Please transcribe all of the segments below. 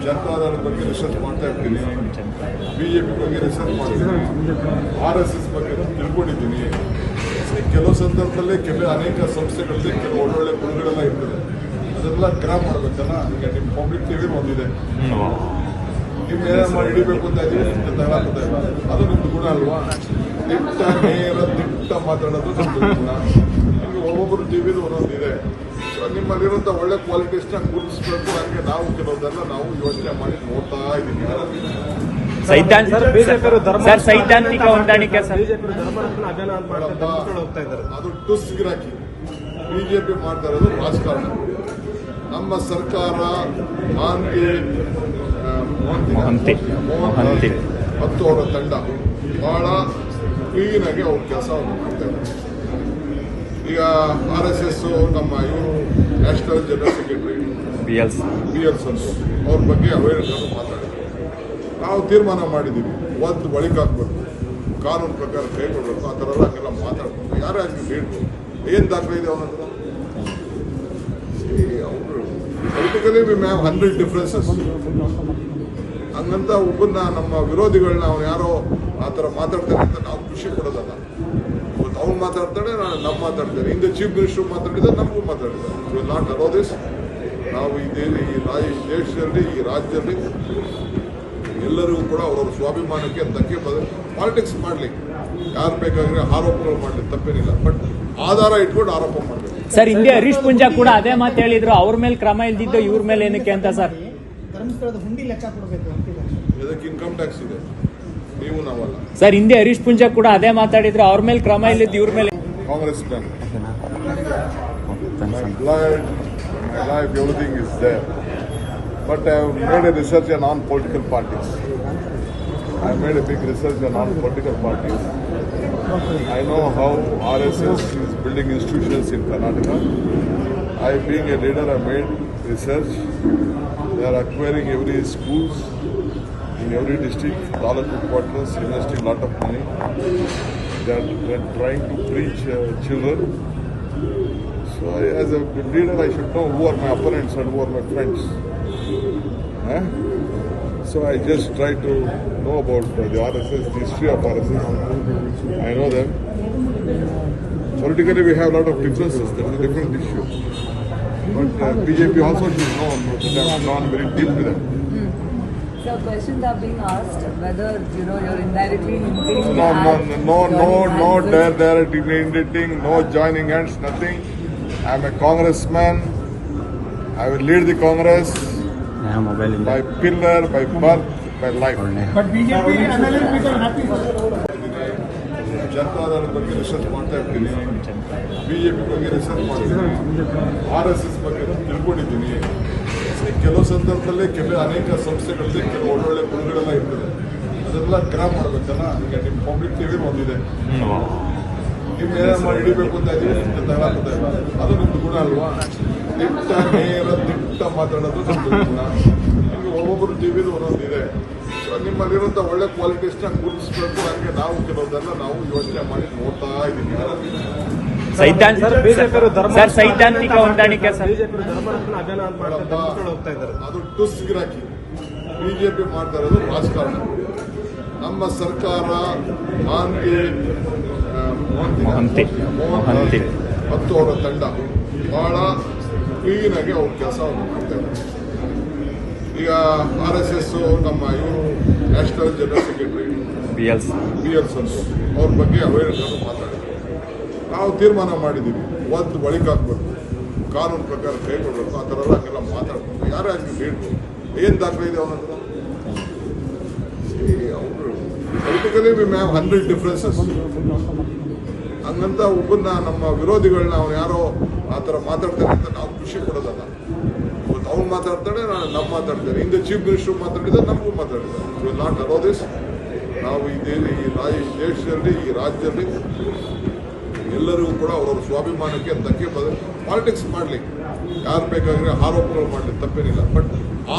ಜನತಾದಳದ ಬಗ್ಗೆ ರಿಸರ್ಚ್ ಮಾಡ್ತಾ ಇರ್ತೀನಿ, ಬಿಜೆಪಿ ಬಗ್ಗೆ ರಿಸರ್ಚ್ ಮಾಡ್ತೀನಿ, RSS ಬಗ್ಗೆ ತಿಳ್ಕೊಂಡಿದ್ದೀನಿ. ಕೆಲವು ಸಂದರ್ಭದಲ್ಲಿ ಅನೇಕ ಸಂಸ್ಥೆಗಳಲ್ಲಿ ಕೆಲವು ಒಳ್ಳೊಳ್ಳೆ ಗುಣಗಳೆಲ್ಲ ಇರ್ತದೆ, ಅದೆಲ್ಲ ಗ್ರಾಮ ಮಾಡಬೇಕಲ್ಲ. ಈಗ ನಿಮ್ಮ ಪಬ್ಲಿಕ್ ಟಿವಿ ಒಂದಿದೆ, ನಿಮ್ಮ ಏನೇನು ಹಿಡಿಬೇಕು ಅಂತ ಇದ್ದೀವಿ, ಅದು ನಿಮ್ದು ಗುಣ ಅಲ್ವಾ? ದಿಟ್ಟ ಮಾತಾಡೋದು ನಮ್ದು ಗುಣ. ನಿಮಗೆ ಒಬ್ಬೊಬ್ಬರು ಟಿವಿದು ಒಂದೊಂದಿದೆ. ಸೊ ನಿಮ್ಮಲ್ಲಿರುವಂಥ ಒಳ್ಳೆ ಕ್ವಾಲಿಟೀಸ್ನ ಗುರುತಿಸ್ಬೇಕು. ಹಾಗೆ ನಾವು ಕೆಲವುದೆಲ್ಲ ನಾವು ಯೋಚನೆ ಮಾಡಿ ನೋಡ್ತಾ ಇದ್ದೀವಿ. ಸೈದ್ಧಾಂತಿಕ ಹೊಂದಾಣಿಕೆ ಅದು ಟುಸ್ ಗಿರಾಕಿ. ಬಿಜೆಪಿ ಮಾಡ್ತಾ ಇರೋದು ರಾಜಕಾರಣ. ನಮ್ಮ ಸರ್ಕಾರ ಮೋಹನ್ ಮತ್ತು ಅವರ ತಂಡ ಬಹಳ ಕ್ಲೀನ್ ಆಗಿ ಅವ್ರ ಕೆಲಸ ಮಾಡ್ತಾ ಇದ್ದಾರೆ. ಈಗ RSS ನಮ್ಮ ಇವರು ನ್ಯಾಷನಲ್ ಜನರಲ್ ಸೆಕ್ರೆಟರಿ BLs ಅಂತ ಅವ್ರ ಬಗ್ಗೆ ಅವೇರ್ನೆಸ್ ಮಾತಾಡಿದ್ರು. ನಾವು ತೀರ್ಮಾನ ಮಾಡಿದ್ದೀವಿ, ಒಂದು ಬಳಿಕ ಹಾಕ್ಬೇಕು, ಕಾನೂನು ಪ್ರಕಾರ ಕೈಗೊಳ್ಬೇಕು, ಆ ಥರ ಎಲ್ಲ ಹಂಗೆಲ್ಲ ಮಾತಾಡ್ಬೇಕು. ಯಾರೇ ಆಗಲಿ ಲೀಡ್ರು ಏನು ದಾಖಲೆ ಇದೆ ಅವನ ಹತ್ರ? ಅವರು ಪೊಲಿಟಿಕಲಿ ವಿ ಹ್ಯಾವ್ 100 ಡಿಫ್ರೆನ್ಸಸ್. ಹಂಗಂತ ಒಬ್ಬನ್ನ ನಮ್ಮ ವಿರೋಧಿಗಳನ್ನ ಅವ್ನು ಯಾರೋ ಆ ಥರ ಮಾತಾಡ್ತಾನೆ ಅಂತ ನಾವು ಖುಷಿ ಪಡೋದಲ್ಲ. ಇವತ್ತು ಅವ್ನು ಮಾತಾಡ್ತಾನೆ, ನಾನು ನಮ್ಮ ಮಾತಾಡ್ತೇನೆ. ಹಿಂದೆ ಚೀಫ್ ಮಿನಿಸ್ಟರ್ ಮಾತಾಡಿದ, ನಮಗೂ ಮಾತಾಡಿದ್ದಾರೆ. Will not allow this. ನಾವು ಈ ದೇಶದಲ್ಲಿ, ಈ ರಾಜ್ಯದಲ್ಲಿ ಎಲ್ಲರಿಗೂ ಕೂಡ ಅವರವ್ರ ಸ್ವಾಭಿಮಾನಕ್ಕೆ ಧಕ್ಕೆ ಪಾಲಿಟಿಕ್ಸ್ ಮಾಡಲಿ. ಯಾರು ಬೇಕಾದ್ರೆ ಆರೋಪಗಳು ಮಾಡಲಿ, ತಪ್ಪೇನಿಲ್ಲ. ಬಟ್ ಆಧಾರ ಇಟ್ಕೊಂಡು ಆರೋಪ ಮಾಡಬೇಕು. ಸರ್, ಹಿಂದೆ ಹರೀಶ್ ಪೂಂಜಾ ಕೂಡ ಅದೇ ಮಾತು ಹೇಳಿದ್ರು, ಅವ್ರ ಮೇಲೆ ಕ್ರಮ ಇಲ್ದಿದ್ದು ಇವ್ರ ಮೇಲೆ ಏನಕ್ಕೆ ಅಂತ. ಸರ್, ಧರ್ಮಸ್ಥಳದ ಹುಂಡಿ ಲೆಕ್ಕ ಕೊಡಬೇಕು ಅಂತಿದ್ದಾರೆ. ಇದಕ್ಕೆ ಇನ್ಕಮ್ ಟ್ಯಾಕ್ಸ್ ಇದೆ, ನೀವು ನಾವಲ್ಲ. ಸರ್, ಹಿಂದೆ ಹರೀಶ್ ಪೂಂಜಾ ಕೂಡ ಅದೇ ಮಾತಾಡಿದ್ರು, ಅವ್ರ ಮೇಲೆ ಕ್ರಮ ಇಲ್ದಿದ್ದು ಇವ್ರ ಮೇಲೆ. Congress man, my blood, my life, everything is there. But I have made a research on non-political parties. I have made a big research on non-political parties. I know how RSS is building institutions in Karnataka. I, being a leader, I made research. They are acquiring every schools in every district, taluk headquarters, investing a lot of money. They are trying to preach children. So as a leader, I should know who are my opponents and who are my friends. So I just try to know about the RSS, the history of RSS. I know them. Politically, we have a lot of differences. That is a different issue. But BJP also should know that I have gone very deep with them. So questions are being asked whether you're indirectly hinting. No, direct hinting, no joining hands, nothing. I am a congressman. I will lead the Congress by pillar, by birth, by life. But BJP analysts become happy. ಜನತಾದಳದ ಬಗ್ಗೆ research ಮಾಡ್ತಾ ಇರ್ತೀನಿ, BJP ಬಗ್ಗೆ research ಮಾಡ್ತೀನಿ, RSS ಬಗ್ಗೆ ತಿಳ್ಕೊಂಡಿದ್ದೀನಿ. ಕೆಲವು ಸಂದರ್ಭದಲ್ಲಿ ಅನೇಕ ಸಂಸ್ಥೆಗಳಲ್ಲಿ ಕೆಲವು ಒಳ್ಳೊಳ್ಳೆ ಗುಣಗಳೆಲ್ಲ ಇರ್ತದೆ, ಅದೆಲ್ಲ ಗ್ರಾಮ ಮಾಡಬೇಕಲ್ಲ. ಈಗ ನಿಮ್ಮ ಪಬ್ಲಿಕ್ ಟಿವಿ ಒಂದಿದೆ, ನಿಮ್ಮ ಏನೇನು ಹಿಡಿಬೇಕು ಅಂತ ಇದ್ದೀವಿ, ಅದು ನಿಮ್ದು ಗುಣ ಅಲ್ವಾ? ದಿಟ್ಟ ಮಾತಾಡೋದು ನಮ್ದು ಗುಣ. ನಿಮಗೆ ಒಬ್ಬೊಬ್ಬರು ಟಿವಿದು ಒಂದೊಂದಿದೆ. ಸೊ ನಿಮ್ಮಲ್ಲಿರುವಂಥ ಒಳ್ಳೆ ಕ್ವಾಲಿಟೀಸ್ನ ಗುರುತಿಸ್ಬೇಕು. ಹಾಗೆ ನಾವು ಕೆಲವುದೆಲ್ಲ ನಾವು ಯೋಚನೆ ಮಾಡಿ ನೋಡ್ತಾ ಇದ್ದೀವಿ. ಸೈದ್ಧಾಂತಿಕ ಹೊಂದಾಣಿಕೆ ಅದು ಟುಸ್ ಗಿರಾಕಿ. ಬಿಜೆಪಿ ಮಾಡ್ತಾ ಇರೋದು ರಾಜಕಾರಣ. ನಮ್ಮ ಸರ್ಕಾರ ಮೋಹನ್ ಮತ್ತು ಅವರ ತಂಡ ಬಹಳ ಕ್ಲೀನ್ ಆಗಿ ಅವ್ರ ಕೆಲಸ ಮಾಡ್ತಾ ಇದ್ದಾರೆ. ಈಗ RSS ನಮ್ಮ ಇವರು ನ್ಯಾಷನಲ್ ಜನರಲ್ ಸೆಕ್ರೆಟರಿ BLs ಅಂತ ಅವ್ರ ಬಗ್ಗೆ ಅವೇರ್ನೆಸ್ ಮಾತಾಡಿದ್ರು. ನಾವು ತೀರ್ಮಾನ ಮಾಡಿದ್ದೀವಿ, ಒಂದು ಬಳಿಕ ಹಾಕ್ಬೇಕು, ಕಾನೂನು ಪ್ರಕಾರ ಕೈಗೊಳ್ಬೇಕು, ಆ ಥರ ಎಲ್ಲ ಹಂಗೆಲ್ಲ ಮಾತಾಡ್ಬೇಕು. ಯಾರೇ ಆಗಲಿ ಲೀಡ್ರು ಏನು ದಾಖಲೆ ಇದೆ ಅವನ ಹತ್ರ? ಅವರು ಪೊಲಿಟಿಕಲಿ ವಿ ಹ್ಯಾವ್ 100 ಡಿಫ್ರೆನ್ಸಸ್. ಹಂಗಂತ ಒಬ್ಬನ್ನ ನಮ್ಮ ವಿರೋಧಿಗಳನ್ನ ಅವ್ನು ಯಾರೋ ಆ ಥರ ಮಾತಾಡ್ತಾನೆ ಅಂತ ನಾವು ಖುಷಿ ಪಡೋದಲ್ಲ. ಇವತ್ತು ಅವ್ನು ಮಾತಾಡ್ತಾನೆ, ನಾನು ನಮ್ಮ ಮಾತಾಡ್ತೇನೆ. ಹಿಂದೆ ಚೀಫ್ ಮಿನಿಸ್ಟರ್ ಮಾತಾಡಿದ, ನಮಗೂ ಮಾತಾಡಿದ್ದಾರೆ. Will not allow this. ನಾವು ಈ ದೇಶದಲ್ಲಿ, ಈ ರಾಜ್ಯದಲ್ಲಿ ಎಲ್ಲರಿಗೂ ಕೂಡ ಅವರವ್ರ ಸ್ವಾಭಿಮಾನಕ್ಕೆ ಧಕ್ಕೆ ಪಾಲಿಟಿಕ್ಸ್ ಮಾಡಲಿ. ಯಾರು ಬೇಕಾದ್ರೆ ಆರೋಪಗಳು ಮಾಡಲಿ, ತಪ್ಪೇನಿಲ್ಲ. ಬಟ್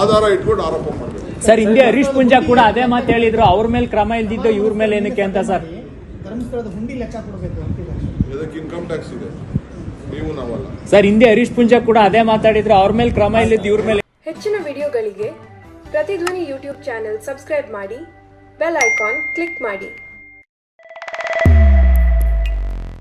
ಆಧಾರ ಇಟ್ಕೊಂಡು ಆರೋಪ ಮಾಡಬೇಕು. ಸರ್, ಹಿಂದೆ ಹರೀಶ್ ಪೂಂಜಾ ಕೂಡ ಅದೇ ಮಾತು ಹೇಳಿದ್ರು, ಅವ್ರ ಮೇಲೆ ಕ್ರಮ ಇಲ್ದಿದ್ದು ಇವ್ರ ಮೇಲೆ ಏನಕ್ಕೆ ಅಂತ. ಸರ್, ಧರ್ಮಸ್ಥಳದ ಹುಂಡಿ ಲೆಕ್ಕ ಕೊಡಬೇಕು ಅಂತಿದ್ದಾರೆ. ಇದಕ್ಕೆ ಇನ್ಕಮ್ ಟ್ಯಾಕ್ಸ್ ಇದೆ, ನೀವು ನಾವಲ್ಲ. ಸರ್, ಹಿಂದೆ ಹರೀಶ್ ಪೂಂಜಾ ಕೂಡ ಅದೇ ಮಾತಾಡಿದ್ರು, ಅವ್ರ ಮೇಲೆ ಕ್ರಮ ಇಲ್ದಿದ್ದು ಇವ್ರ ಮೇಲೆ. ಹೆಚ್ಚಿನ ವಿಡಿಯೋಗಳಿಗೆ ಪ್ರತಿಧ್ವನಿ ಯೂಟ್ಯೂಬ್ ಚಾನೆಲ್ ಸಬ್ಸ್ಕ್ರೈಬ್ ಮಾಡಿ, ಬೆಲ್ ಐಕಾನ್ ಕ್ಲಿಕ್ ಮಾಡಿ.